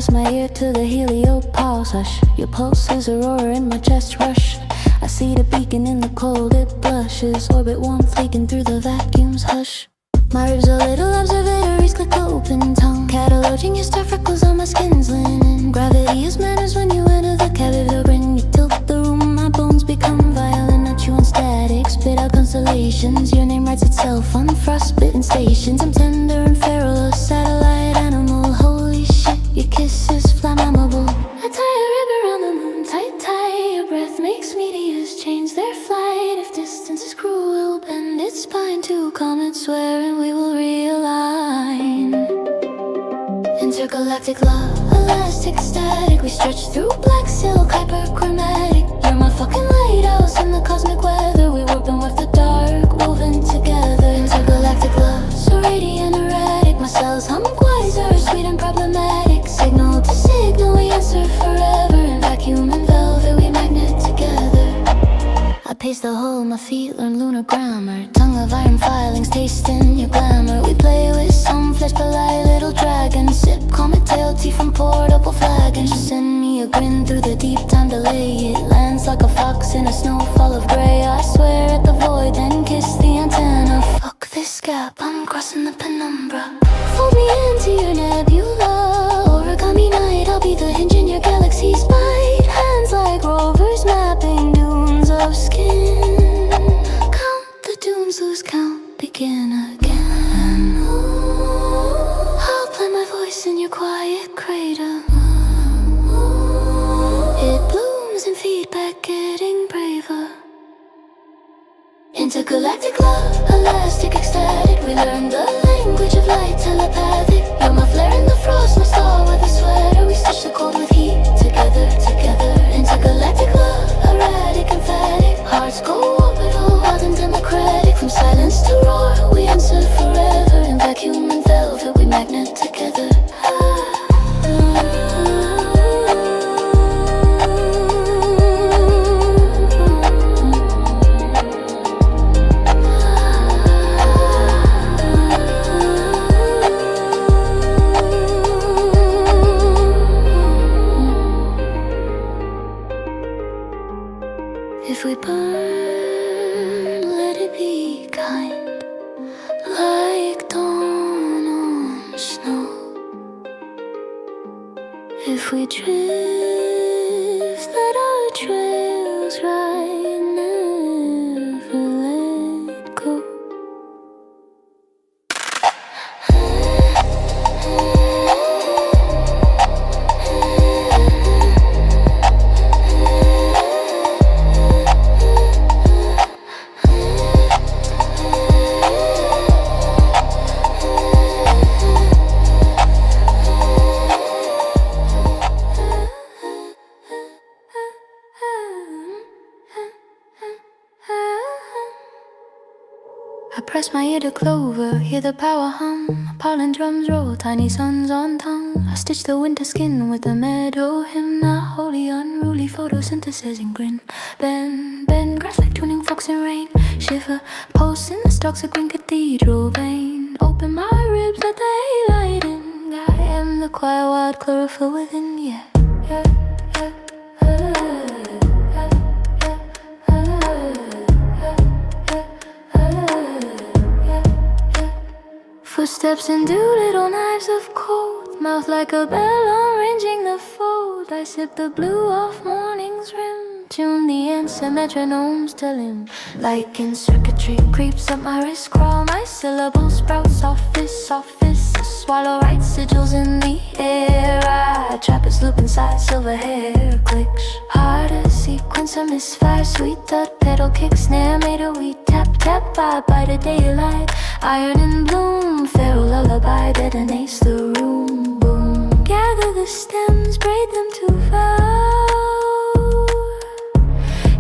press my ear to the helio pulse, hush. Your pulses aurora in my chest rush. I see the beacon in the cold, it blushes. Orbit warmth leaking through the vacuums, hush. My ribs are little observatories, click open tongue. Cataloging your star freckles on my skin's linen. Gravity is manners when you enter the cavity. When you tilt the room, my bones become violent. I chew on static, spit out constellations. Your name writes itself on frostbitten stations. I'm tender and feral, a satellite animal. Holy shit, your kiss is flammable. I tie a rib around the moon, tight, tight. Your breath makes meteors change their flight. If distance is cruel, bend its spine to comets swearing we will realign. Intergalactic love, elastic, static. We stretch through black silk, hyperchromatic. You're my fucking lighthouse in the cosmic weather. We warp and with the dark, woven together. Intergalactic love, so radiant, erratic. My cells hum wiser, sweet and problematic. Signal to signal, we answer forever. In vacuum and velvet, we magnet together. I pace the hole, my feet learn lunar grammar. Tongue of iron filings, tasting your glamour. We play with some flesh, but like little dragons. Sip comet tail tea from portable flagons. Send me a grin through the deep time delay. It lands like a fox in a snowfall of grey. I swear at the void, then kiss the antenna. Fuck this gap, I'm crossing the penumbra. Fold me into your nebula. Origami night, I'll be the hinge in your galaxy's bite. Hands like rovers mapping dunes of skin. Count the dunes, lose count, begin again. I'll plant my voice in your quiet crater. It blooms in feedback, getting braver. Intergalactic love, elastic, ecstatic. We learn the language of light, telepathic. You're my flare in the frost, my star with a sweater. We stitch the cold with heat, together, together. Intergalactic love, erratic, emphatic. Hearts go orbital, wild and democratic. From silence to roar, we answer forever. In vacuum and velvet, we magnet together. If we burn, let it be kind, like dawn on snow. If we drift, let our trails ride, never let go. I press my ear to clover, hear the power hum. Pollen drums roll, tiny suns on tongue. I stitch the winter skin with a meadow hymn. Not wholly unruly photosynthesizing grin. Bend, grass like tuning forks in rain. Shiver, pulse in the stalks of green cathedral vein. Open my ribs, let the haylight in. I am the quiet wild chlorophyll within, yeah. Footsteps and little knives of cold. Mouth like a bell arranging the fold. I sip the blue off morning's rim. Tune the ants and metronomes to limb. Like in circuitry, creeps up my wrist. Crawl my syllables, sprout softest. Swallow right sigils in the air. I trap its loop inside silver hair. Clicks, harder sequence, a misfire. Sweet thud, pedal kick, snare made a wee tap. By the daylight. Iron in bloom, feral lullaby detonates the room. Boom, gather the stems, braid them to vow.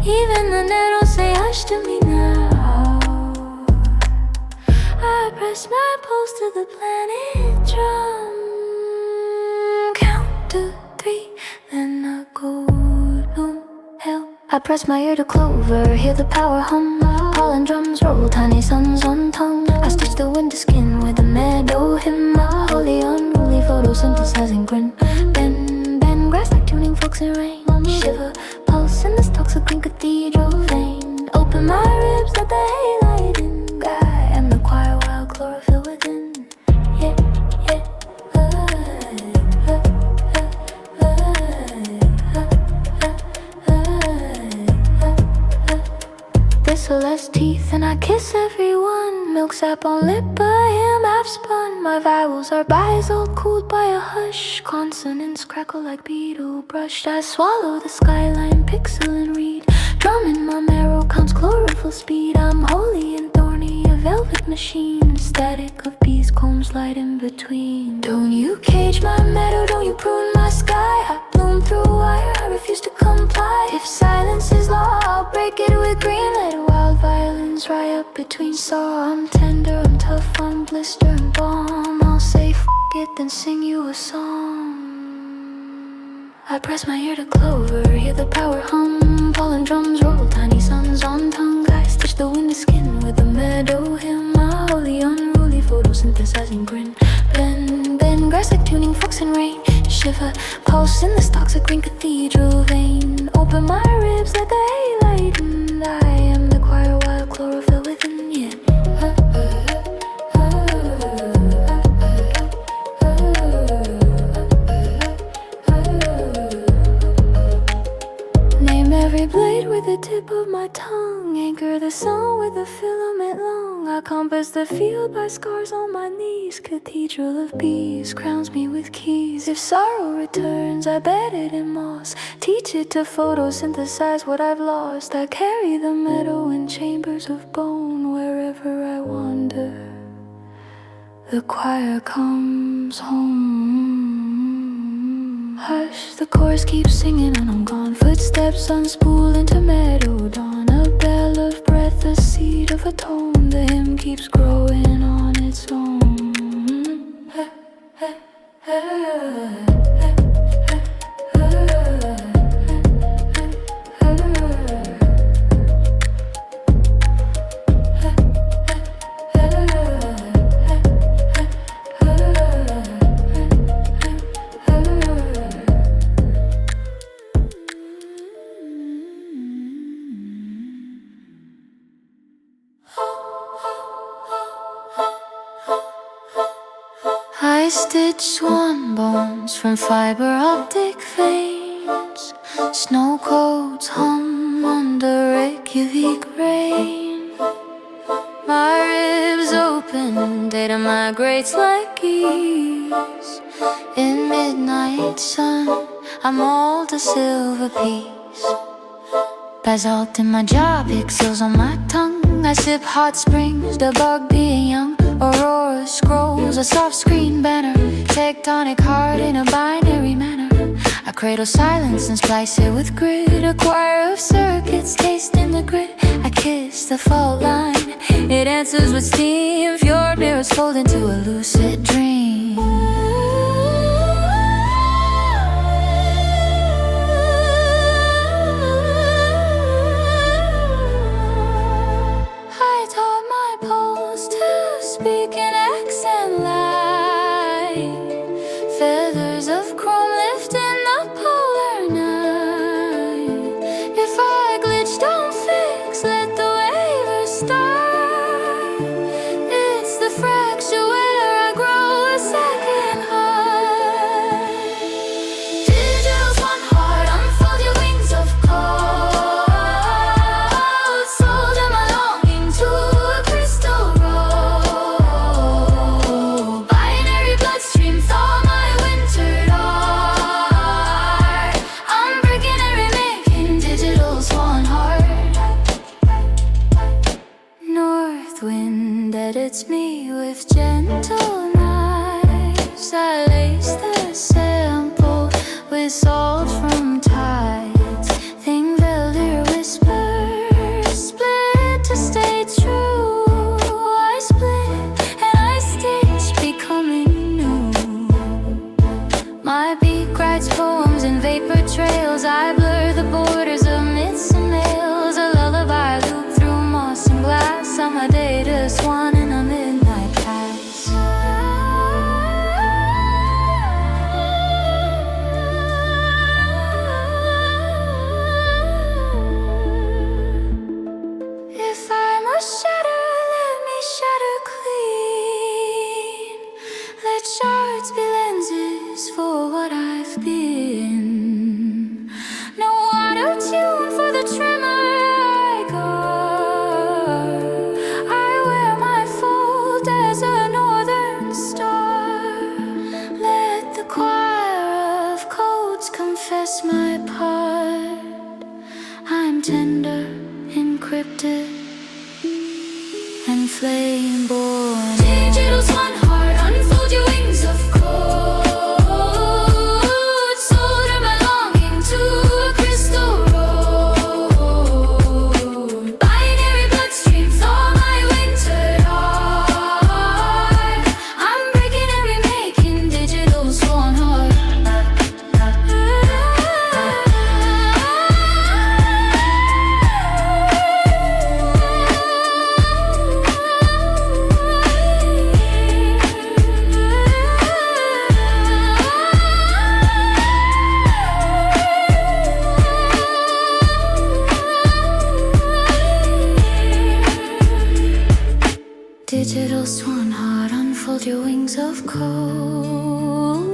Even the nettles say hush to me now. I press my pulse to the planet drum. Count to 3, then a gold bloom. Hell, I press my ear to clover, hear the power hum. Pollen drums roll, tiny suns on tongue. I stitch the winter skin with a meadow hymn. A wholly unruly photosynthesizing grin. Bend, sparks and rain. Shiver, pulse in this toxic green cathedral vein. Open my ribs, let the haylight in. I am the choir while chlorophyll within. Yeah, yeah. Bristleless teeth and I kiss everyone. Milk sap on lip, I am half spun. My vowels are biased, cooled by a hush. Consonants crackle like beetle brushed. I swallow the skyline, pixel and read. Drum in my marrow counts chlorophyll speed. I'm holy and thorny, a velvet machine. Static of bees, combs light in between. Don't you cage my meadow, don't you prune my sky. I bloom through wire, I refuse to comply. If silence is law, I'll break it with green. Let wild violins rise up between saw. I'm tender, I'm tough, I'm blister and balm. I'll say f*** it, then sing you a song. I press my ear to clover, hear the power hum. Pollen drums roll, tiny suns on tongue. I stitch the windy skin with a meadow hymn. My holy unruly photosynthesizing grin. Bend, grass like tuning forks in rain. Shiver, pulse in this toxic green cathedral vein. Open my ribs, let the haylight in. I am the choir while chlorophyll within, yeah. Name every blade with the tip of my tongue. Anchor the song with a filament long. I compass the field by scars on my knees. Cathedral of bees crowns me with keys. If sorrow returns, I bed it in moss. Teach it to photosynthesize what I've lost. I carry the meadow in chambers of bone. Wherever I wander, the choir comes home. Hush, the chorus keeps singing and I'm gone. Footsteps unspool into meadow dawn. A bell of breath, the seed of a tone. The hymn keeps growing on its own. I stitch swan bones from fiber optic veins. Snow coats hum under Reykjavik rain. My ribs open, data migrates like geese. In midnight sun, I mold a silver piece. Basalt in my jaw, pixels on my tongue. I sip hot springs, the bug being young. Aurora scrolls, a soft screen banner. Tectonic heart in a binary manner. I cradle silence and splice it with grit. A choir of circuits tasting the grit. I kiss the fault line, it answers with steam. Fjord mirrors fold into a lucid dream. I taught my pulse to speak in accent light. Feathers of chrome lift in the polar night. If I glitch, don't fix, let the waivers start. It's the fracture where I grow a second heart. Digital's one heart, unfold your wings of cold. Sold am I longing to a crystal roll. Binary bloodstream, thaw my wintered art. I'm breaking and remaking digital's one heart. North wind edits me with gentle knives. I lace the sample with salt from tides. Thing velder whispers, split to stay true. I split and I stitch, becoming new. My beak writes poems in vapor trails. I blur the borders of myths and males. A lullaby loop through moss and glass. I'm a data swan in a midnight pass. flame born. Digital swan heart, unfold your wings of gold. Solder my longing to a crystal road. Binary bloodstream, thaw my winter heart. I'm breaking and remaking digital swan heart. Digital swan heart, unfold your wings of cold.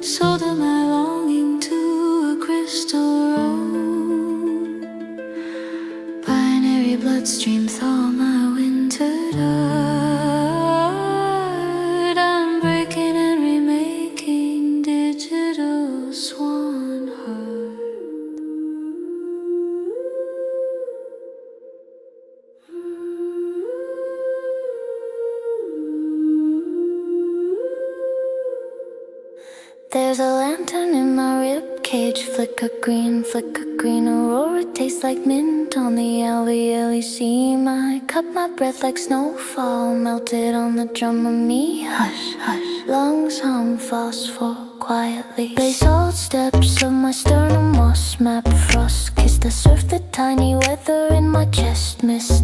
Solder my longing to a crystal road. Binary bloodstream, thaw my wintered heart. I'm breaking and remaking digital swan heart. There's a lantern in my rib cage, flicker green, aurora tastes like mint on the alveoli seam. I cut my breath like snowfall, melted on the drum of me. Hush, hush, lungs hum phosphor quietly. Basalt steps of my sternum, moss map frost. Kiss the surf, the tiny weather in my chest. Mist,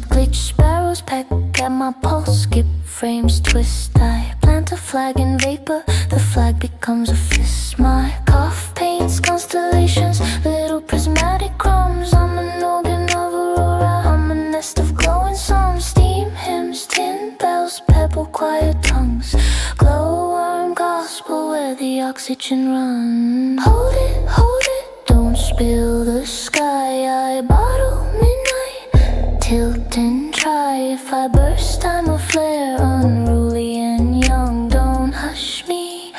glitch sparrows peck at my pulse. Skip frames twist, I plant a flag in vapor. The flag becomes a fist. My cough paints constellations, little prismatic crumbs. I'm an organ of aurora, I'm a nest of glowing songs. Steam hymns, tin bells, pebble quiet tongues. Glowworm gospel where the oxygen runs. Hold it, don't spill the sky. I bottle midnight, tilt and try. If I burst, I'm a flare, unruly and young. Don't hush me,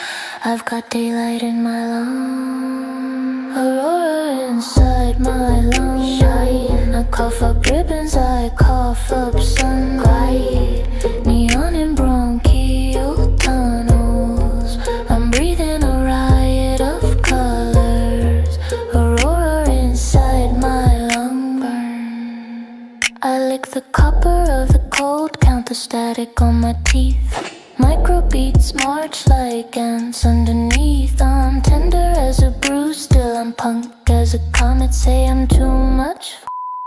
I've got daylight in my lungs. Aurora inside my lungs. Shine. I cough up ribbons, I cough up sunlight. Neon in bronchial tunnels. I'm breathing a riot of colors. Aurora inside my lung burn. I lick the copper of the cold, count the static on my teeth. Microbeats march like ants underneath. I'm tender as a bruise, still I'm punk as a comet. Say I'm too much,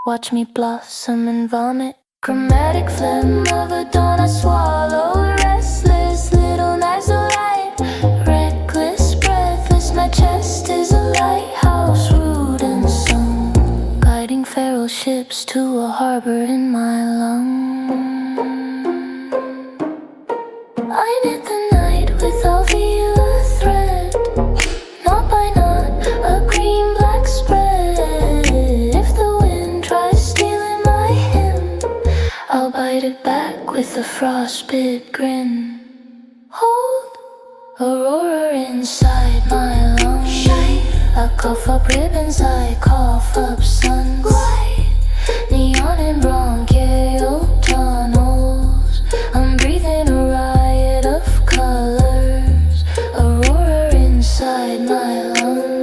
watch me blossom and vomit. Chromatic phlegm of a dawn I swallow. Restless little knives of light. Reckless, breathless, my chest is a lighthouse. Rude and sung, guiding feral ships to a harbor in my lungs. I knit the night with alveolar thread. Knot by knot, a green-black spread. If the wind tries stealing my hymn, I'll bite it back with a frostbit grin. Hold aurora inside my lungs. I cough up ribbons, I cough up sunlight. Neon in bronchial tunnels. I'm breathing a riot of colors. Aurora inside my lungs.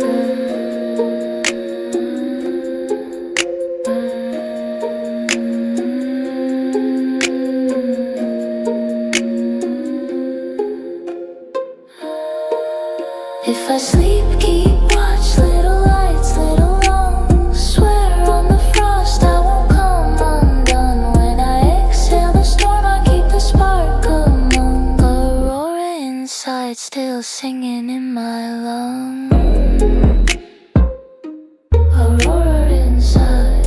If I sleep, keep watch, little lights, little lungs. Swear on the frost I won't come undone. When I exhale the storm, I keep the spark among. Aurora inside, still singing in my lungs. Aurora inside,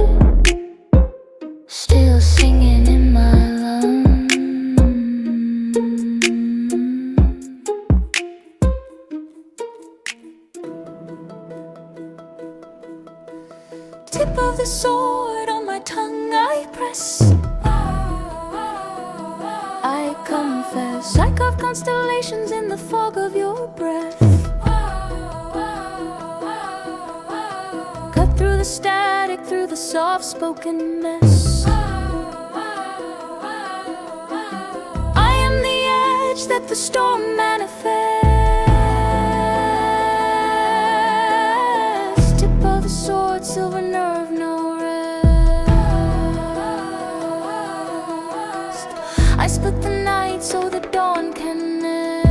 still singing in my lungs. Tip of the sword on my tongue I press. I confess, I carve constellations in the fog of your breath. Cut through the static, through the soft-spoken mess. that the storm manifests. Tip of the sword, silver nerve, no rest. I split the night so the dawn can end.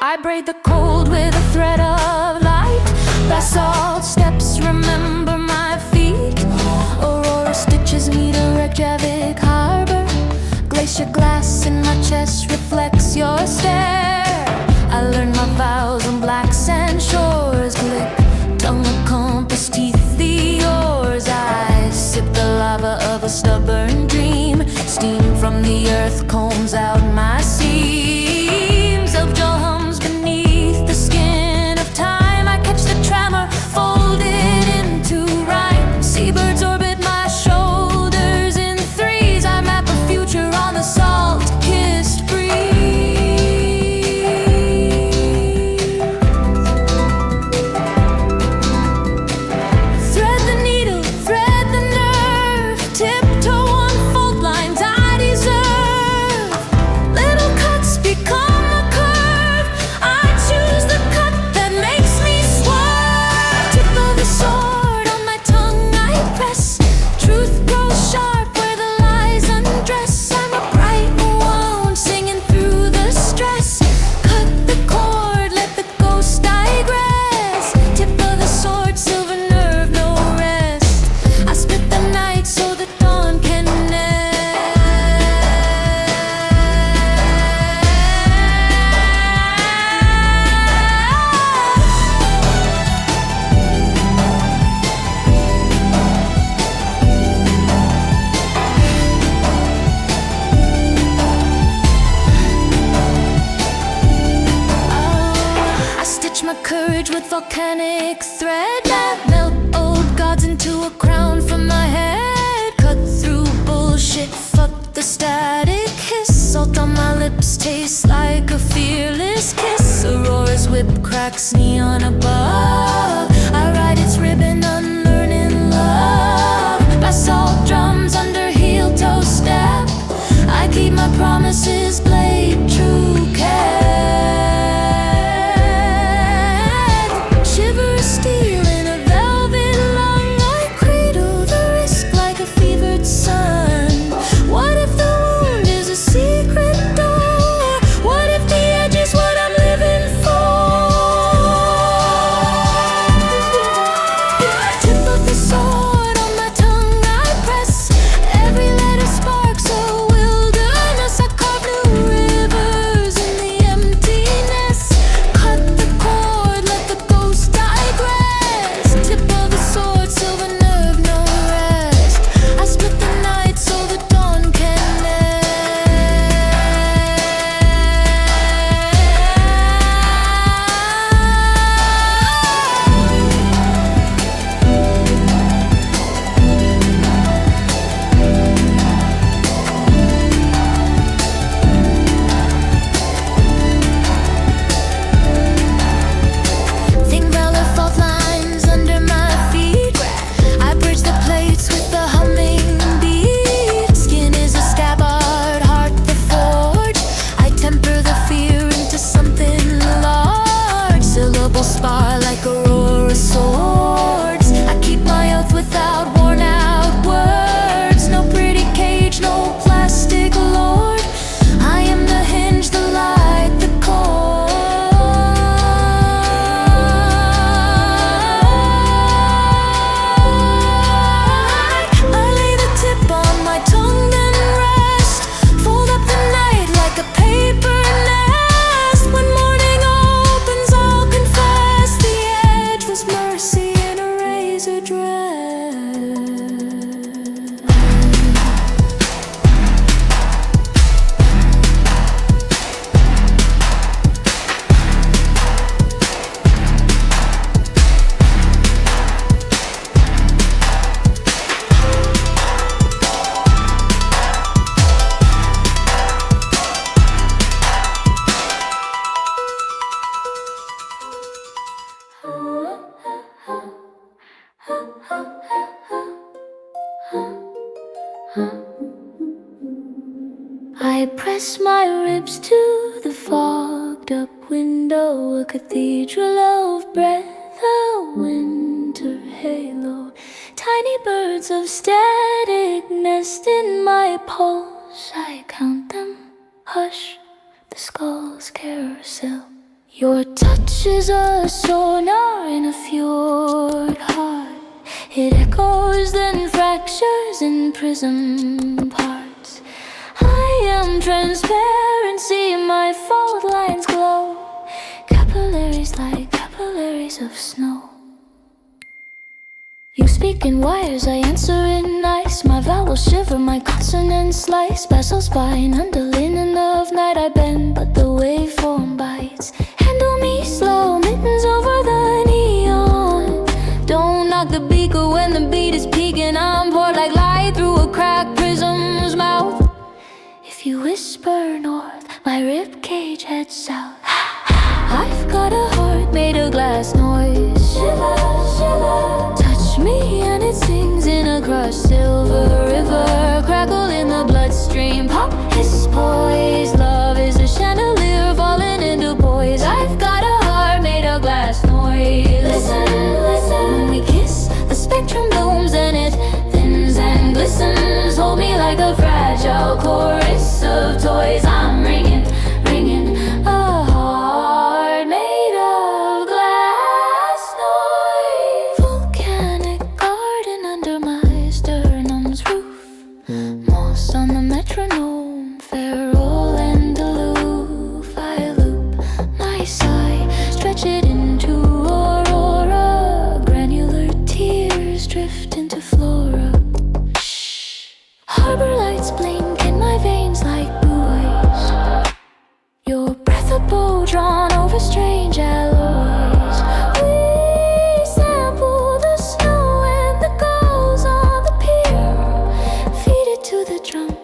I braid the cold with a thread of light. Basalt steps remember my feet. Aurora stitches me to Reykjavik harbor. Glacier glass in my chest reflects your stare. I learned my vows on black sand shores. Glick, tongue a compass, teeth the oars. I sip the lava of a stubborn dream. Steam from the earth combs out my seams. Of jaw hums beneath the skin of time. I catch the tremor, fold it into rhyme. Seabirds orbit my shoulders in threes. I map a future on the salt-kissed breeze. Thread the needle, thread the nerve. Tiptoe on fault lines I deserve. Little cuts become a curve. I choose the cut that makes me swerve. Tip of the sword on my tongue I press. Truth grows sharp where the lies undress. I'm a bright wound singing through the stress. Cut the cord, let the ghost digress. Tip of the sword, silver nerve, no rest. I split the night so the dawn can I stitch my courage with volcanic thread. Melt old gods into a crown for my head. Cut through bullshit, fuck the static hiss. Salt on my lips tastes like a fearless kiss. Aurora's whip cracks neon above. I ride its ribbon unlearning love. Basalt drums under heel toe step. I keep my promises, blade true care. Shiver steel in a velvet lung. I cradle the risk like a fevered sun. What if the wound is a secret door? What if the edge is what I'm living for? I press my ribs to the fogged up window, a cathedral of breath, a winter halo. Tiny birds of static nest in my pulse. I count them, hush, the skull's carousel. Your touch is a sonar in a fjord heart. It echoes, then fractures in prism parts. I am transparency, my fault lines glow. Capillaries like capillaries of snow. You speak in wires, I answer in ice. My vowels shiver, my consonants slice. Basal spine, under linen of night I bend, but the waveform bites. Handle me slow, mittens over the neon. Don't knock the beaker when the beat is peaking. I'm poured like light through a cracked prism's mouth. If you whisper north, my ribcage heads south. I've got a heart made of glass noise. Shiver, shiver. Touch me and it sings in a crushed silver river. Crackle in the bloodstream, pop his poise. Love is a chandelier falling into poise. I've got a heart made of glass noise. Listen, listen. When we kiss, the spectrum blooms and it thins and glistens. Hold me like a fragile chorus of toys. I'm ringing, ringing a heart made of glass noise. Volcanic garden under my sternum's roof. Moss on the metronome, feral and aloof. I loop my sigh, stretch it into aurora. Granular tears drift into flora. Shh. Harbor lights blink in my veins like buoys. Your breath a bow drawn over strange alloys. We sample the snow and the gulls on the pier. Feed it to the drum,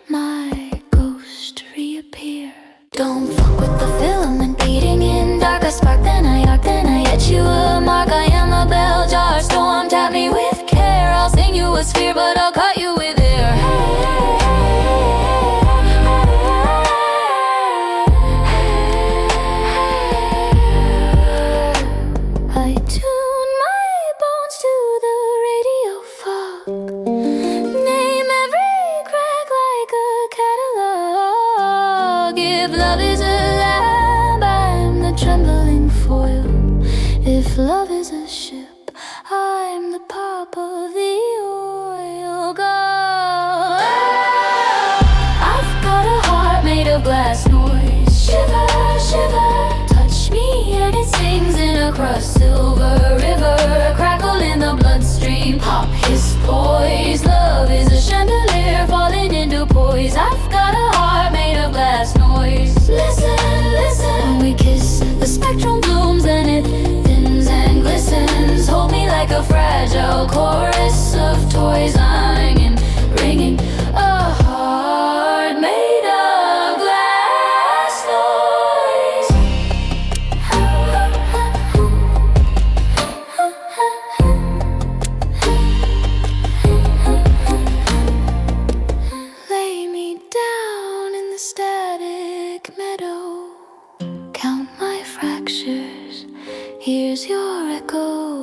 my ghost reappear. Don't fuck with the filament beating in dark. I spark, then I arc, then I etch you a mark. I am a bell jar storm, tap me with care. I'll sing you a sphere, but I'll cut you with air. I tune my bones to the radio fog. Name every crack like a catalog. If love is a lamb, I'm the trembling foil. If love is a ship, I'm the pop of the oil. Go. I've got a heart made of glass noise. Shiver, shiver. Touch me and it sings in a crushed silver river. Crackle in the bloodstream, pop his poise. Love is a chandelier falling into poise. I've got a heart made of glass noise. Listen, listen. When we kiss, the spectrum blooms and it thins and glistens. Hold me like a fragile chorus of toys. I'm ringing, ringing a heart made of glass noise. Lay me down in the static meadow. Count my fractures. Here's your echo.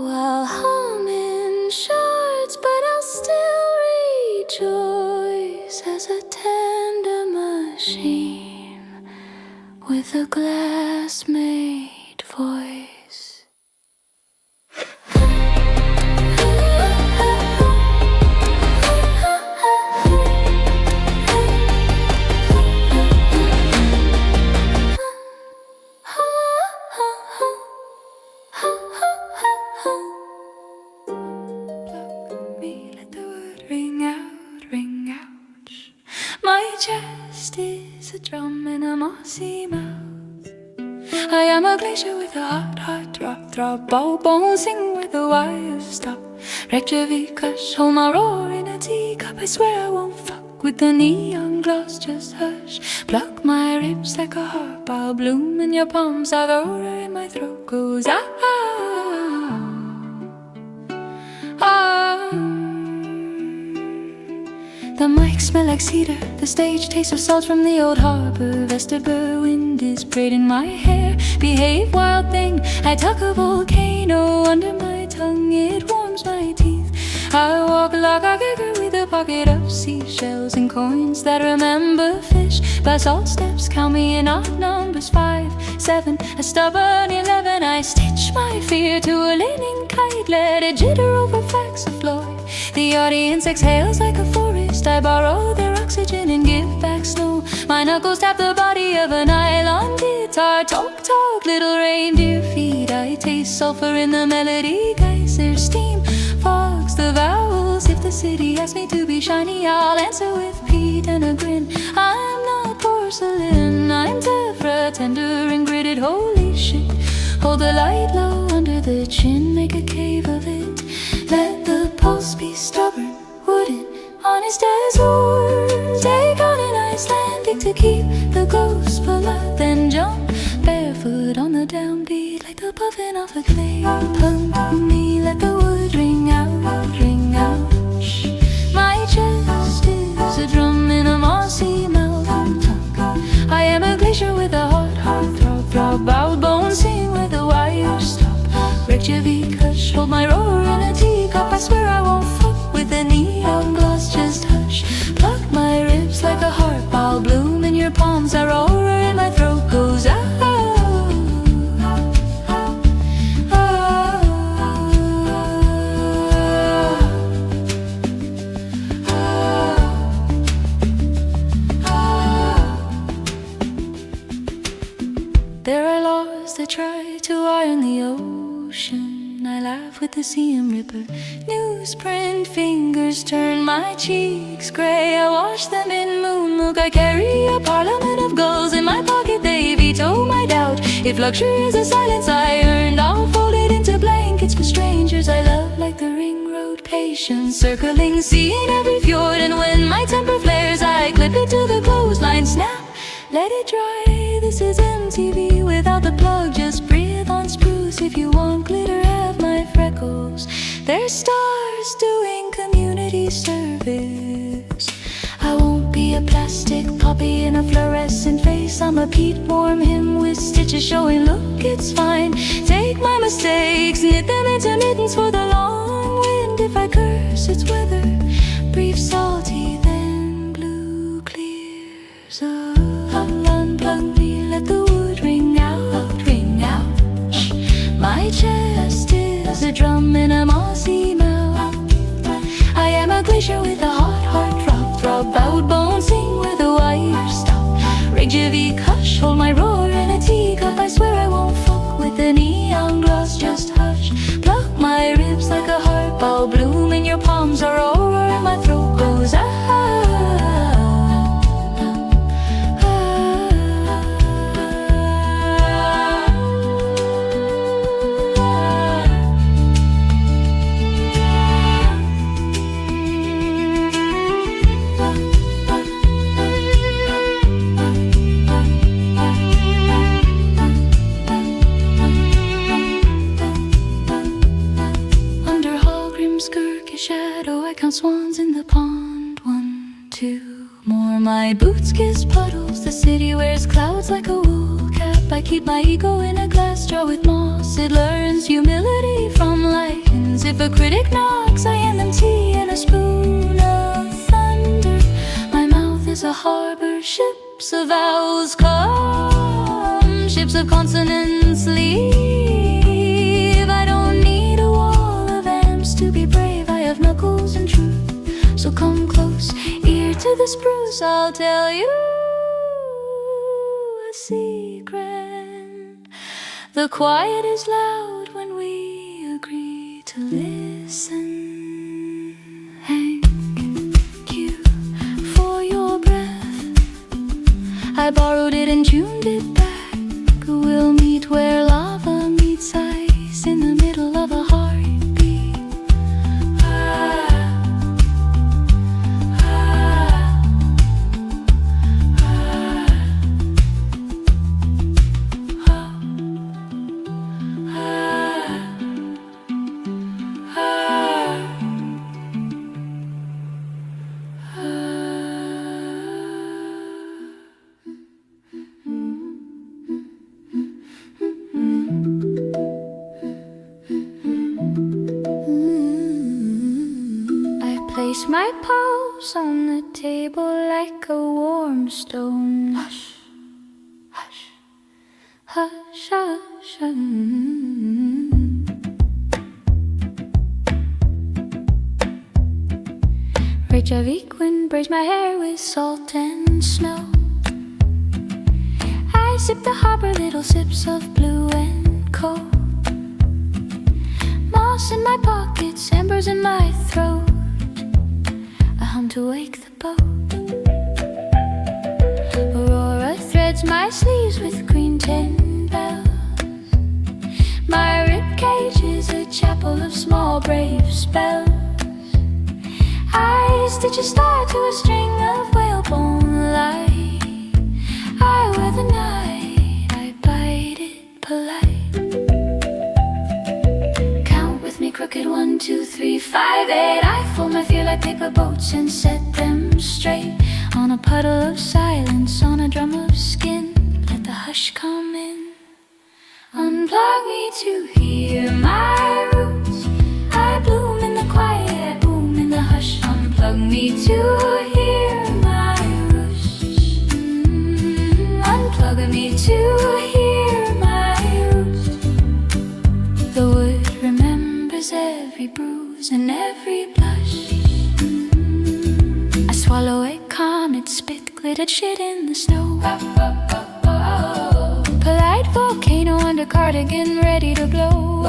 I'll hum in shards, but I'll still rejoice as a tender machine with a glass-made voice. Pluck me, let the word ring out, ring out. My chest is a drum in a mossy mouth. I am a glacier with a hot, hot drop, drop. All bones sing with the wires stop. Reykjavik, hush, hold my roar in a teacup. I swear I won't fuck with the neon gloss, just hush. Pluck my ribs like a harp, I'll bloom in your palms. Aurora in my throat goes ah, ah. The The mic smell like cedar, the stage tastes of salt from the old harbor. Vestibular wind is braiding my hair. Behave, wild thing, I tuck a volcano under my tongue, it warms my teeth. I walk like a kicker with a pocket of seashells and coins that remember fish. Basalt steps count me in odd numbers, 5, 7, a stubborn 11. I stitch my fear to a leaning kite, let it jitter over facts of Floyd. The audience exhales like a forest. I borrow their oxygen and give back snow. My knuckles tap the body of a nylon guitar. Talk, talk, little reindeer feet. I taste sulfur in the melody. Geyser steam fogs the vowels. If the city asks me to be shiny, I'll answer with Pete and a grin. I'm not porcelain, I'm tephra, tender and gritted. Holy shit, hold the light low under the chin, make a cave of it. Let the pulse be stubborn, wooden, honest as ore. Take on an Icelandic to keep the ghost polite. Then jump barefoot on the downbeat like the puffin' off a clay. Pump me, let the wood ring out, ring out. My chest is a drum in a mossy mountain tongue. I am a glacier with a heart, heart, throb, throb. Bowed bones sing where the wires stop. Reykjavik, hush, hold my roar in a teacup. I swear I won't fuck with the neon gloss, just hush. Pluck my ribs like a harp, I'll bloom in your palms. A roar in my throat goes out. There are laws that try to iron the ocean. I laugh with the seam ripper. Newsprint fingers turn my cheeks gray. I wash them in moon milk. I carry a parliament of gulls in my pocket. They veto my doubt. If luxury is a silence I earned, I'll fold it into blankets for strangers I love, like the ring road patience, circling sea in every fjord. And when my temper flares, I clip it to the clothesline. Snap, let it dry. This is MTV without the plug. Just breathe on spruce. If you want glitter, have my freckles. They're stars doing community service. I won't be a plastic poppy in a fluorescent face. I'm a peat, warm him with stitches showing, look, it's fine. Take my mistakes, knit them into mittens for the long wind. If I curse, it's weather. Brief, salty, then blue clears up. Unplug me, let the wood ring out, ring out. My chest is a drum in a mossy mouth. I am a glacier with a hot heart, throb, throb. Bowed bones sing where the wires stop. Reykjavik, hush, hold my roar in a teacup. I swear I won't fuck with the neon gloss, just hush. Pluck my ribs like a harp, I'll bloom in your palms. A roar in my throat goes out. Shadow, I count swans in the pond. 1, 2 more. My boots kiss puddles. The city wears clouds like a wool cap. I keep my ego in a glass jar with moss. It learns humility from lichens. If a critic knocks, I hand them tea and a spoon of thunder. My mouth is a harbor. Ships of vowels come. Ships of consonants leave. I don't need a wall of amps to be brave. Of knuckles and truth, so come close, ear to the spruce. I'll tell you a secret. The quiet is loud when we agree to listen. Thank you for your breath. I borrowed it and tuned it back. We'll meet where lava meets ice in the middle of a heartbeat. Place my paws on the table like a warm stone. Hush, hush, hush, hush. Reykjavik wind braids my hair with salt and snow. I sip the harbor, little sips of blue and cold. Moss in my pockets, embers in my throat. A hum to wake the boat. Aurora threads my sleeves with green tin bells. My ribcage is a chapel of small brave spells. I stitch a star to a string of whalebone light. I wear the night, I bite it polite. Count with me crooked, 1, 2, 3, 5, 8. I fold my fear like paper boats and set them straight. On a puddle of silence, on a drum of skin. Let the hush come in. Unplug me to hear my roots. I bloom in the quiet, I boom in the hush. Unplug me to hear my roots. Unplug me to hear my roots. The wood remembers every bruise and every blush. I swallow a comet, spit glittered shit in the snow. Polite volcano under cardigan ready to blow.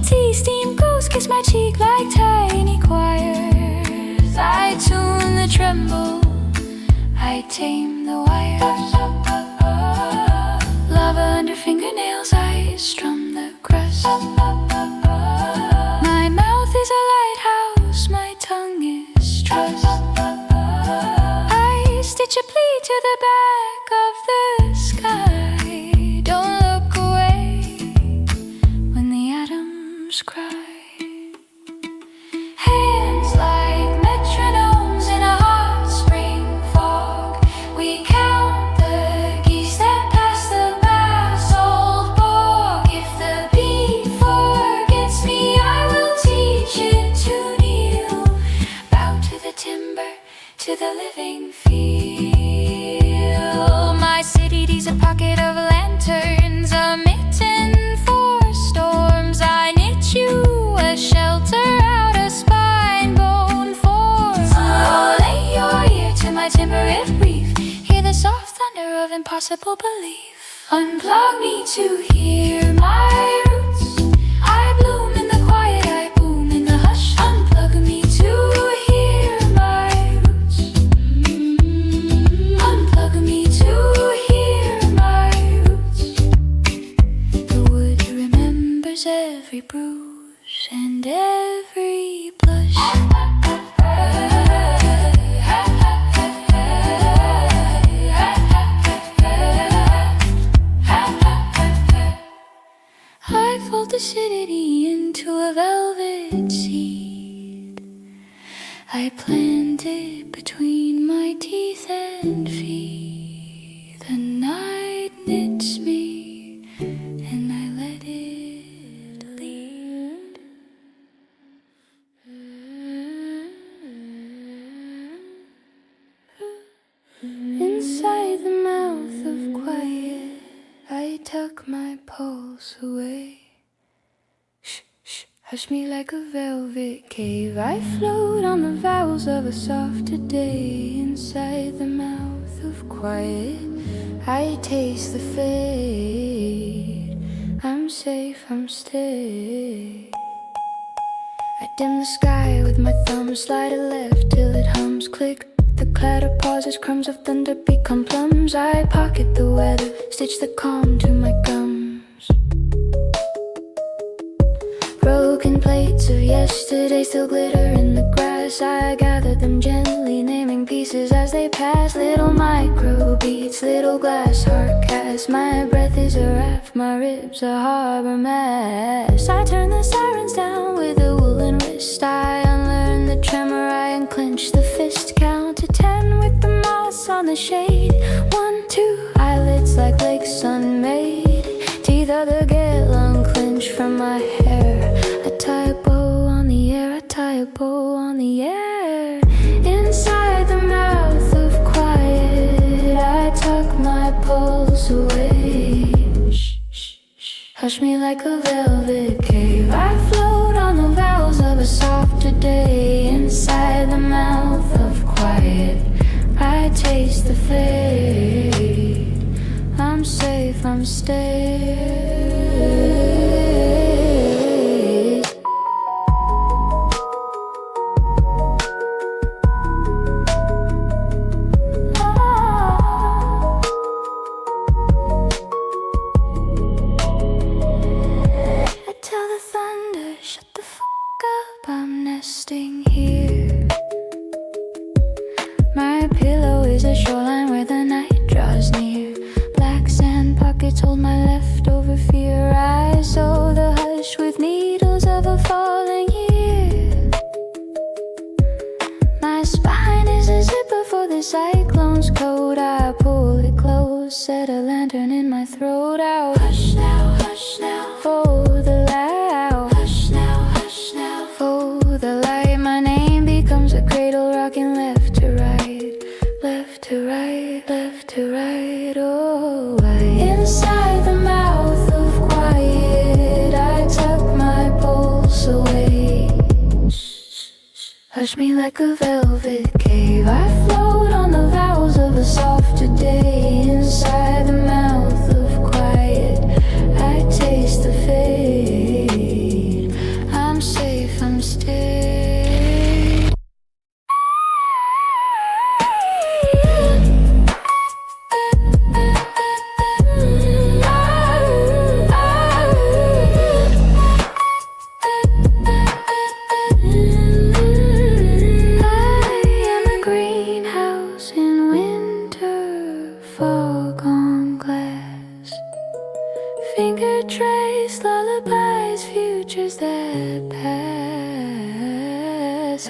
Tea steam ghost kiss my cheek like tiny choirs. I tune the tremble, I tame the wires. Lava under fingernails, I strum the crust. My mouth is a lighthouse, my tongue is trust. I stitch a plea to the back of the sky. Don't look away when the atoms cry. Hands like metronomes in a hot spring fog. We count the geese that pass the basalt bog. If the beat forgets me, I will teach it to kneel. Bow to the timber, to the living feel. My city needs a pocket of lanterns, a mitten for storms. I knit you a shelter out of spine bone forms. Oh, lay your ear to my timber if brief. Hear the soft thunder of impossible belief. Unplug me to hear my roots. I bloom in the quiet, I boom in the hush. Unplug me to hear my roots. Unplug me to hear my roots. The wood remembers every bruise and every blush. I fold acidity into a velvet seed. I plant it between my teeth and feet. The night knits me and I let it lead. Inside the mouth of quiet, I tuck my pulse away. Shh, shh, hush me like a velvet cave. I float on the vowels of a softer day. Inside the mouth of quiet, I taste the fade. I'm safe, I'm stay. I dim the sky with my thumb, slide it left till it hums. Click, the clatter pauses, crumbs of thunder become plums. I pocket the weather, stitch the calm to my gums. Broken plates of yesterday still glitter in the grass. I gather them gently, naming pieces as they pass. Little micro beats, little glass heart cast. My breath is a raft, my ribs a harbor mast. I turn the sirens down with a woolen wrist. I unlearn the tremor, I unclench the fist. Count to 10 with the moss on the shade. 1, 2, eyelids like lakes unmade. Teeth are the gale unclenched from my hair. I tie a bow on the air, I tie a bow on the air. Inside the mouth of quiet, I tuck my pulse away. Hush me like a velvet cave. I float on the vowels of a softer day. Inside the mouth of quiet, I taste the fade. I'm safe, I'm staying. Here, my pillow is a shoreline where the night draws near. Black sand pockets hold my leftover fear. I sow the hush with needles of a falling year. My spine is a zipper for the cyclone's coat. I pull it close, set a lantern in my throat. Out. Hush now, for the loud. Hush now, for the light. My name becomes a cradle rocking left to right, left to right, left to right. Oh, inside the mouth of quiet, I tuck my pulse away. Hush me like a velvet cave. I float on the vowels of a softer day. Inside the mouth of quiet, I taste the fade. I'm safe, I'm staying. Finger trace lullabies, futures that pass.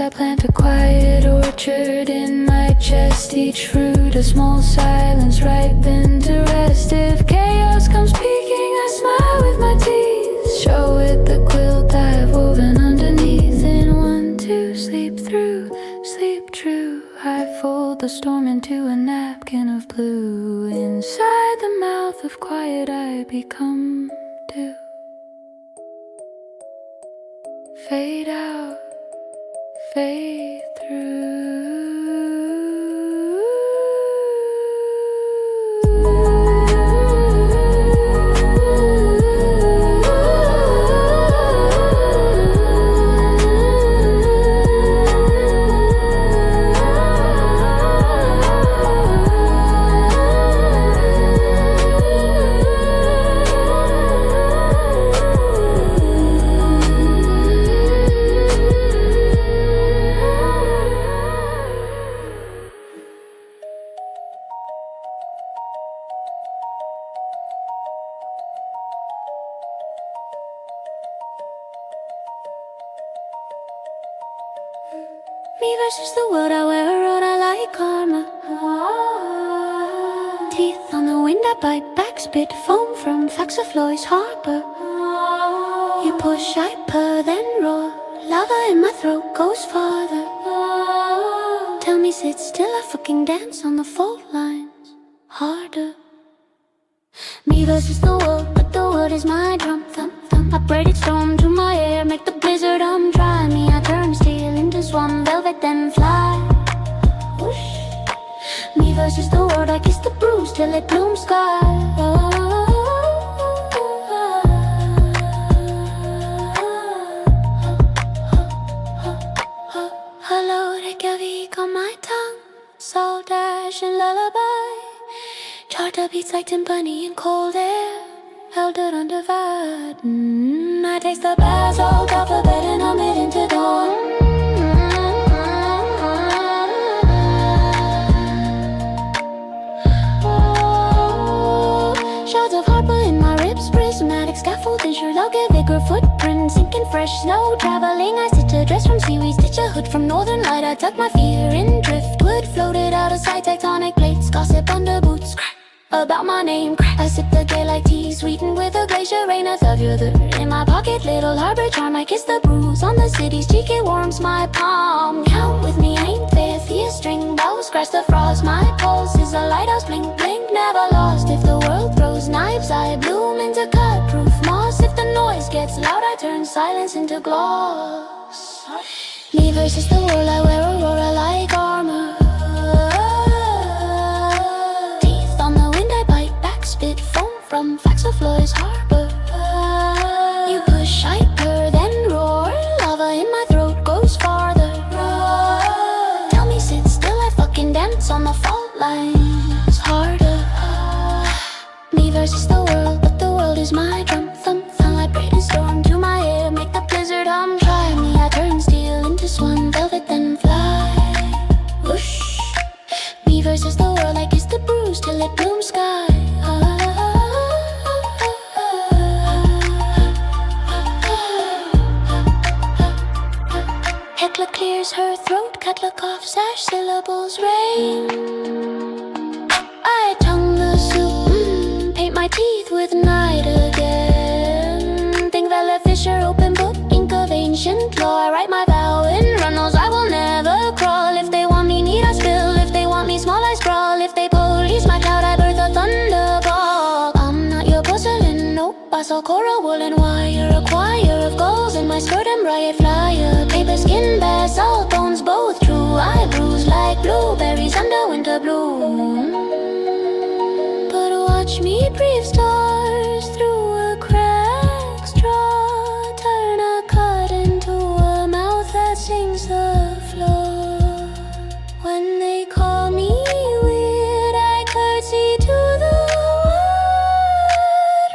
I plant a quiet orchard in my chest. Each fruit a small silence ripened to rest. If chaos comes peeking, I smile with my teeth. Show it the quilt I've woven underneath. In 1, 2, sleep through, sleep true. I fold the storm into a napkin of blue. Inside the mouth of quiet I become dew. Fade out, fade through. Me versus the world, I wear a road, I like karma. Teeth on the wind, I bite back, spit foam from facts of Floyd's harbor. You push, I purr, then roar. Lava in my throat goes farther. Tell me sit still, I fucking dance on the fault lines harder. Me versus the world, but the world is my drum. Thump, thump, I braided storm to my hair, make the blizzard try me. I turn steel into swan velvet, then fly. Whoosh. Me versus the world, I kiss the bruise till it blooms sky. Hello, Reykjavik on my tongue, salt ash and lullaby. Charter beats like timpani in cold air, held it under vibe. I taste the basalt off the bed and hum it into dawn. Shards of harper in my ribs, prismatic scaffold in Sherlock, a vigor footprint, sinking fresh snow. Traveling, I stitch a dress from seaweed, stitch a hood from northern light. I tuck my fear in driftwood, floated out of sight, tectonic plates, gossip under boots. about my name. I sip the daylight tea, sweetened with a glacier rain. I thought you're there in my pocket, little harbor charm. I kiss the bruise on the city's cheek, it warms my palm. Count with me, ain't there? A string bow, scratch the frost. My pulse is a lighthouse, blink, blink, never lost. If the world throws knives, I bloom into cut-proof moss. If the noise gets loud, I turn silence into gloss. Me versus the world, I wear aurora like armor. Teeth on the wind, I bite back, spit foam from Faxafloy's harbor. You push, I purr, then roar. Lava in my throat goes farther. Tell me sit still, I fucking dance on the fault lines harder. Me versus the world, but the world is my drum. Thump, thump, I braid a storm to my ear, make the blizzard hum. Try me, I turn steel into swan velvet, then fly. Whoosh. Me versus the world, I kiss the bruise till it blooms sky. Hecla clears her throat, Katla coughs, ash syllables rain. I tongue the soup, paint my teeth with night again. Think Vela Fisher, open book, ink of ancient lore. I write my vow in runnels, I will never crawl. If they want me neat, I spill. If they want me small, I sprawl. If they police my cloud, I birth a thunderball. I'm not your porcelain, nope, I saw coral, woolen wire. A choir of gulls in my skirt and riot flyer. Paper skin, basalt bones, both true. I bruise like blueberries under winter bloom. But watch me breathe stars through a crack straw. Turn a cut into a mouth that sings the floor. When they call me weird, I curtsy to the word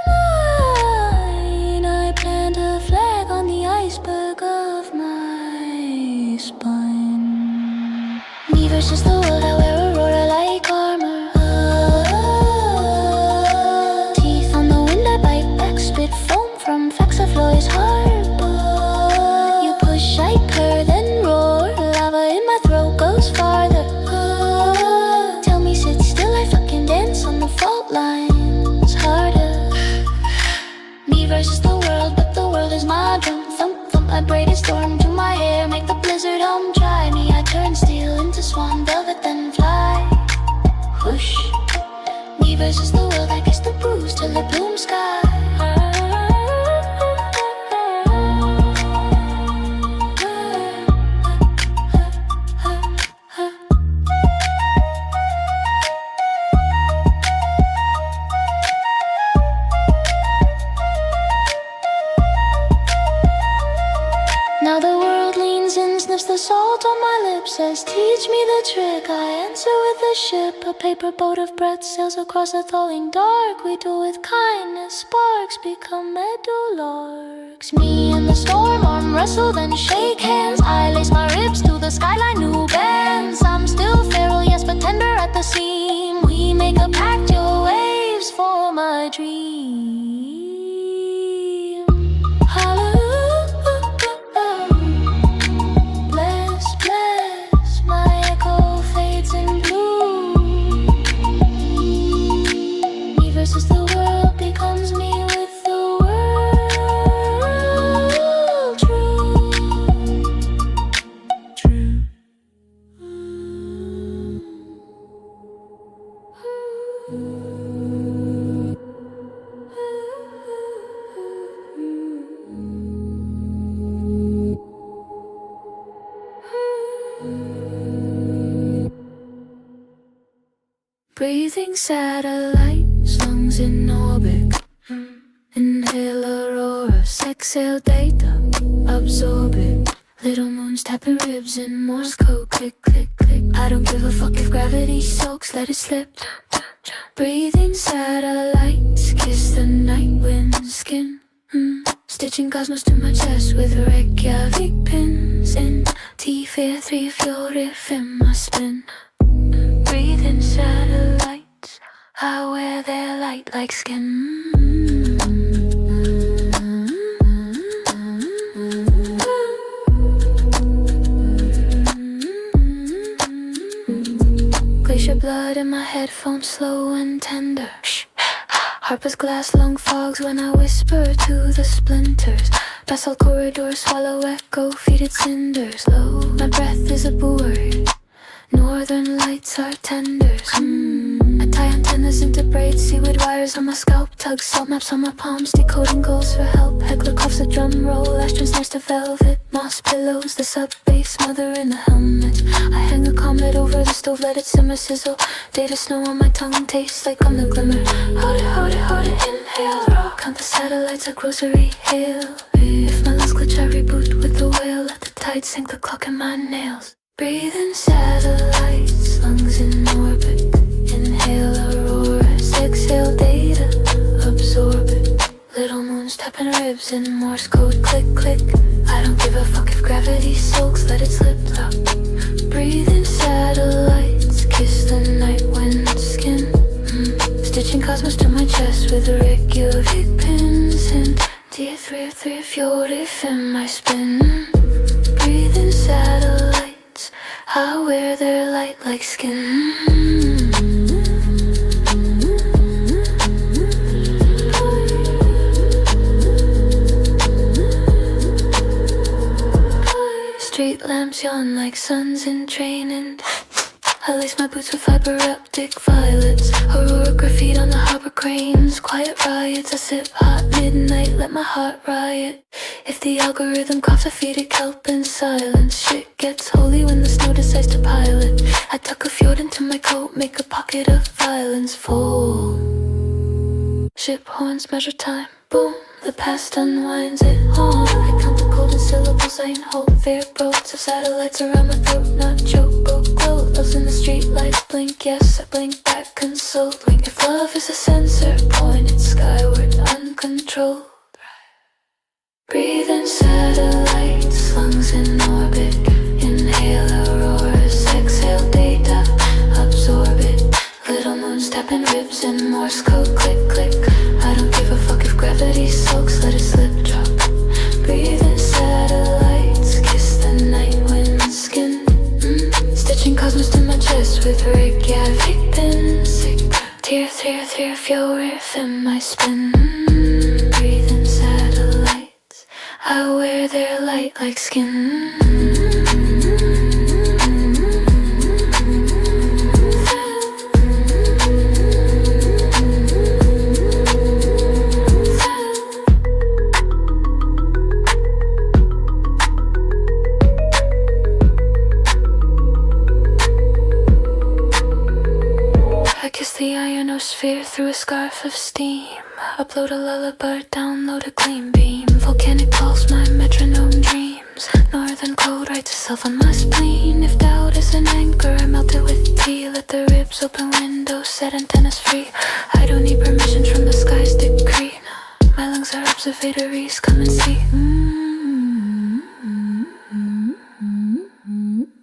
mine. I plant a flag on the iceberg of my spine. Me versus the world, I wear aurora like armor. Teeth on the wind, I bite back, spit foam from Faxafloy's harbor. You push, I purr, then roar. Lava in my throat goes farther. Tell me sit still, I fucking dance on the fault lines harder. Me versus the world, but the world is my drum. Thump, thump, I braid a storm to my hair, make the blizzard hum. Try me, I turn steel into swan velvet, then fly. Whoosh. Me versus the world, I kiss the bruise till it blooms sky. Now the world leans in, sniffs the salt on my lips, says teach me the trick. I answer with a ship, a paper boat of breath sails across the thawing dark. We do with kindness, sparks become meadowlarks. Me and the storm, arm wrestle, then shake hands. I lace my ribs to the skyline, new bands. I'm still feral, yes, but tender at the seam. We make a pact, your waves for my dream. Versus the world becomes me with the world true. True. Breathing satellites, lungs in orbit. Inhale auroras, exhale data, absorb it. Little moons tapping ribs in Morse code, click, click, click. I don't give a fuck if gravity soaks, let it slip. Breathing satellites, kiss the night wind skin. Stitching cosmos to my chest with Reykjavik pins in T-Fair 3 if your riff in my spin. Breathing satellites, I wear their light like skin. Glacier blood in my head. headphones slow and tender. Shh. Harper's glass lung fogs when I whisper to the splinters. Basalt corridors swallow echo, feed it cinders. Low, my breath is a board. Northern lights are tenders. I tie antennas into braids, seaweed wires on my scalp. Tug salt maps on my palms, decoding goals for help. Heckler coughs a drum roll, Ashton snares to velvet. Moss pillows, the sub bass mother in the helmet. I hang a comet over the stove, let it simmer, sizzle. Data snow on my tongue, tastes like I'm the glimmer. Hold it, inhale. Count the satellites, a grocery hail. If my lungs glitch, I reboot with the whale. Let the tide sink the clock in my nails. Breathe in satellites, lungs in orbit. Inhale auroras, exhale data, absorb it. Little moons tapping ribs in Morse code, click, click. I don't give a fuck if gravity soaks, let it slip, drop. Breathe in satellites, kiss the night wind skin. Stitching cosmos to my chest with Reykjavik pins. And dear 3 fjord in my spin. Breathe in satellites, I wear their light like skin. Street lamps yawn like suns in train, and I lace my boots with fiber optic violets. Aurora graffiti on the harbor cranes. Quiet riots, I sip hot midnight, let my heart riot. If the algorithm coughs, I feed it kelp in silence. Shit gets holy when the snow decides to pilot. I tuck a fjord into my coat, make a pocket of violence full. Ship horns measure time, boom. The past unwinds it home. I count the golden syllables, I ain't hope. Fair boats of satellites around my throat, not joke, broke glow. Loves in the street lights blink, yes, I blink back, consoling. If love is a sensor, pointed skyward, uncontrolled. Breathe in satellites, lungs in orbit. Inhale auroras, exhale data, absorb it. Little moons tapping ribs in Morse code, click, click. I don't give a fuck if gravity soaks, let it slip, drop. Breathe in satellites, kiss the night wind skin. Stitching cosmos to my chest with Reykjavik pins. Tear fjord in my spin. Breathe in satellites, I wear their light like skin. The ionosphere through a scarf of steam. Upload a lullaby, download a clean beam. Volcanic pulse, my metronome dreams. Northern cold writes itself on my spleen. If doubt is an anchor, I melt it with tea. Let the ribs open windows, set antennas free. I don't need permissions from the sky's decree. My lungs are observatories, come and see.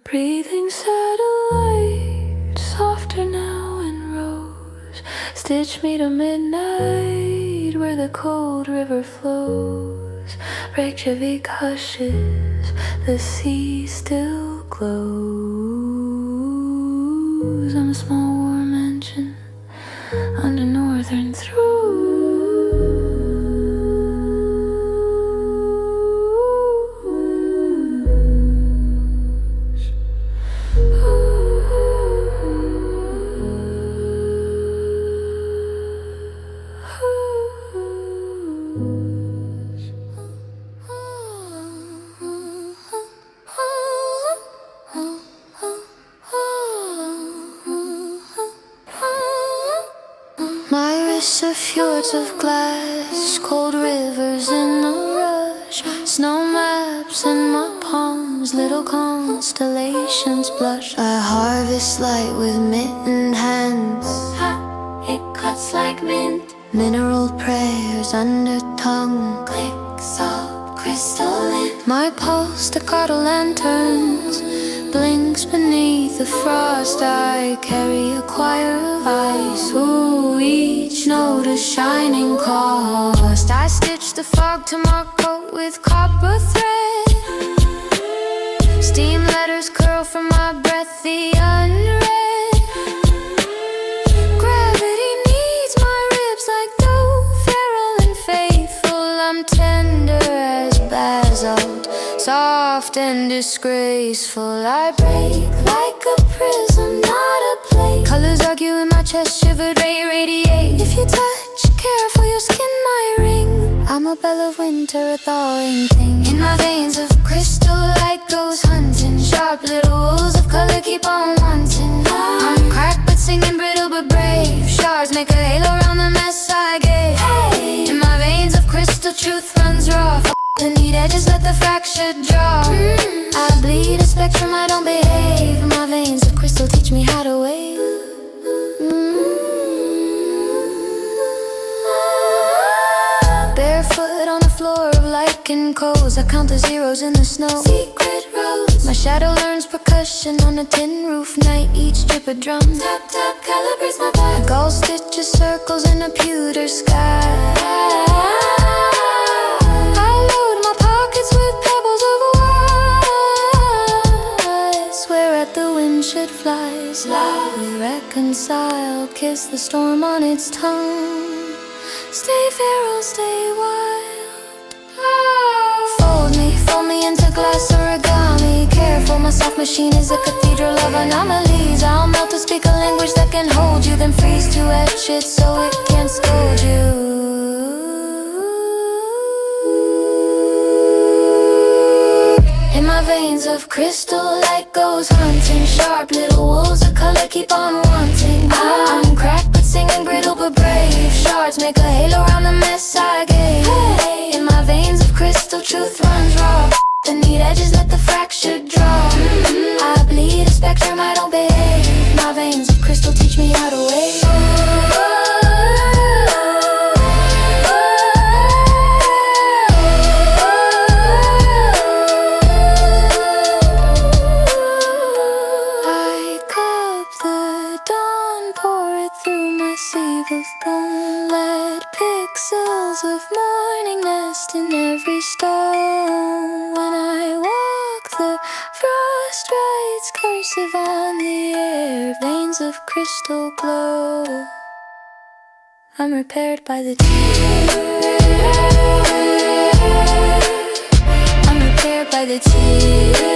Breathing satellite, softer now and rose. Stitch me to midnight where the cold river flows. Reykjavik hushes, the sea still glows. I'm a small warm engine under northern throes. Are fjords of glass, cold rivers in a rush. Snow maps in my palms, little constellations blush. I harvest light with mittened hands. It cuts like mint. Mineral prayers under tongue. Click, salt, crystalline. My pulse, staccato lanterns, blinks beneath the frost. I carry a choir of ice. Ooh, each note a shining cost. I stitch the fog to my coat with copper thread. Steam letters curl from my breath, the unread. I'm tender as basalt, soft and disgraceful. I break like a prism, not a plate. Colors argue in my chest, shivered radiate. If you touch, care for your skin, my ring. I'm a bell of winter, a thawing thing. In my veins of crystal, light goes hunting. Sharp little wolves of color keep on wanting. I'm cracked but singing, brittle but brave. Shards make a halo around the mess I gave. Hey. In my veins of crystal, truth runs raw. The need edges, let the fracture draw. I bleed a spectrum, I don't behave. My veins of crystal teach me how to wave. Barefoot on the floor of lichen coals, I count the zeros in the snow. Secret roads. My shadow learns percussion on a tin roof night. Each drip a drum. Tap tap calibrates my back. Gall stitches circles in a pewter sky. Flies, we reconcile, kiss the storm on its tongue. Stay feral, stay wild. Fold me into glass origami. Careful, my soft machine is a cathedral of anomalies. I'll melt to speak a language that can hold you, then freeze to etch it so it can't scold you. In my veins of crystal, light goes hunting. Sharp little wolves of color keep on wanting. I'm cracked but singing, brittle but brave. Shards make a halo around the mess I gave. Hey. In my veins of crystal, truth runs raw. The need edges, let the fracture draw. I bleed a spectrum, I don't behave. My veins of crystal teach me how to wave. Pixels of morning nest in every stone. When I walk, the frost writes cursive on the air. Veins of crystal glow. I'm repaired by the tear. I'm repaired by the tear.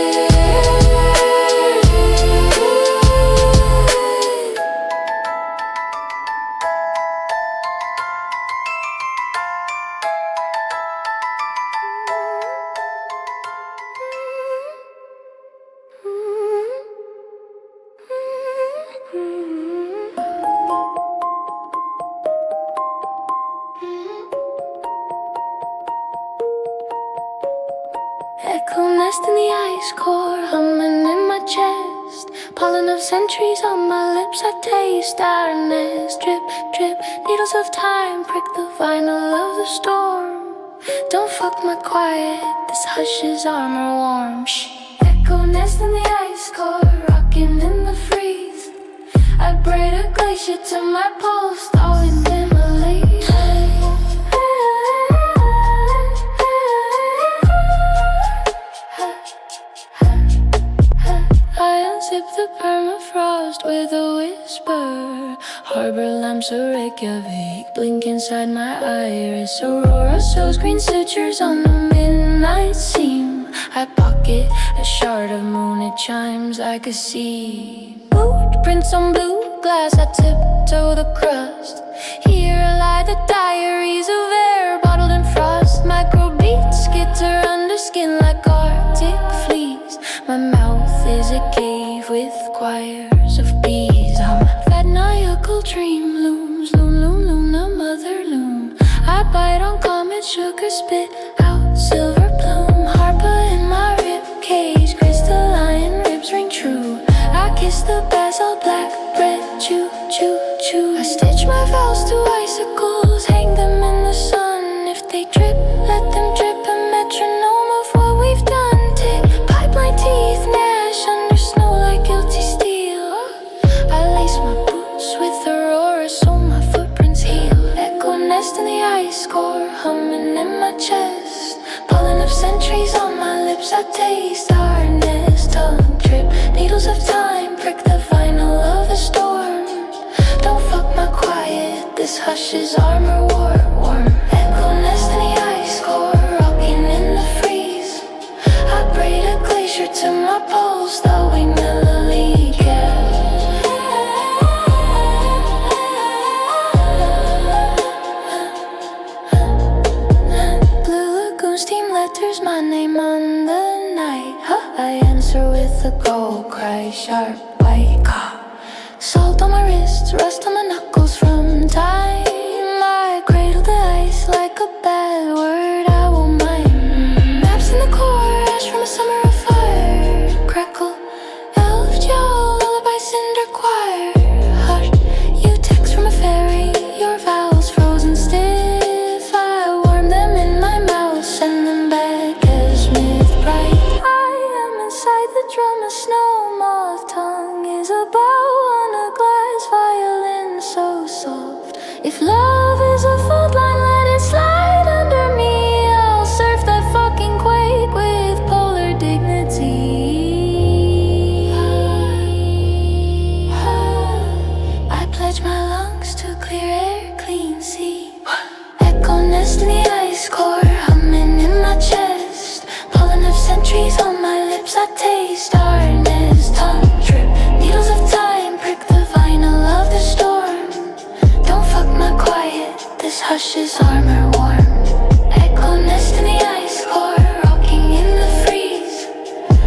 Echo nest in the ice core, humming in my chest. Pollen of centuries on my lips I taste. Ironess, drip, drip, needles of time prick the vinyl of the storm. Don't fuck my quiet, this hush is armor warm. Shh. Echo nest in the ice core, rocking in the freeze. I braid a glacier to my pulse, thawing Himalayas. Sip the permafrost with a whisper. Harbor lamps of Reykjavik blink inside my iris. Aurora sews green sutures on the midnight seam. I pocket a shard of moon, it chimes like a sea. Footprints on blue glass, I tiptoe the crust. Here lie the diaries of air bottled in frost. Microbeats skitter under skin like Arctic fleas. My mouth is a cave with choirs of bees. I'm fat Nayakal dream looms. Loom, loom, loom, the mother loom. I bite on comet sugar, spit out silver plume. Harpa in my rib cage, crystalline ribs ring true. I kiss the basalt black bread, chew, chew, chew. I stitch my vows to icicles, hang them in the sun. If they drip, let them drip, a metronome of what we've done. Tick, pipe my teeth, gnash under snow like guilty steel. I lace my boots with aurora so my footprints heal. Echo nest in the ice core, humming in my chest. Pollen of centuries on my lips I taste. Hardness, tongue trip, needles of time prick the vinyl of the storm. Don't fuck my quiet, this hush is armor war, warm. Echo nest in the ice core. letters, my name on the night. I answer with a cold cry, sharp white cock. Salt on my wrists, rust on my knuckles from time. I cradle the ice like a bad word I won't mind. Maps in the core, ash from a summer of fire. Crackle, elf jowl, lullaby cinder choir. Hush, you text from a fairy, your vows frozen stiff. I warm them in my mouth, send them back as myth bright. I am inside the drum, a snow moth tongue is about on a glass violin so soft. If love is a fault line, let it slide under me. I'll surf that fucking quake with polar dignity. I pledge my lungs to clear air, clean sea. Echo nest in the ice core, humming in my chest. Pollen of centuries on my lips, I taste darkness. Tongue trip, needles of time prick the vinyl of the storm. Don't fuck my quiet, this hush is armor warm. Echo nest in the ice core, rocking in the freeze.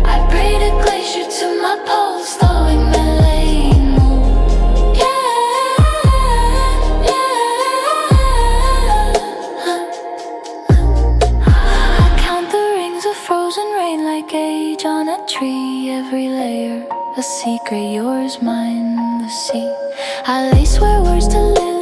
I braid a glacier to my pulse, thawing melee moon. Yeah, I count the rings of frozen rain like age on a tree. Every layer a secret, yours, mine, the sea. I lace where words to live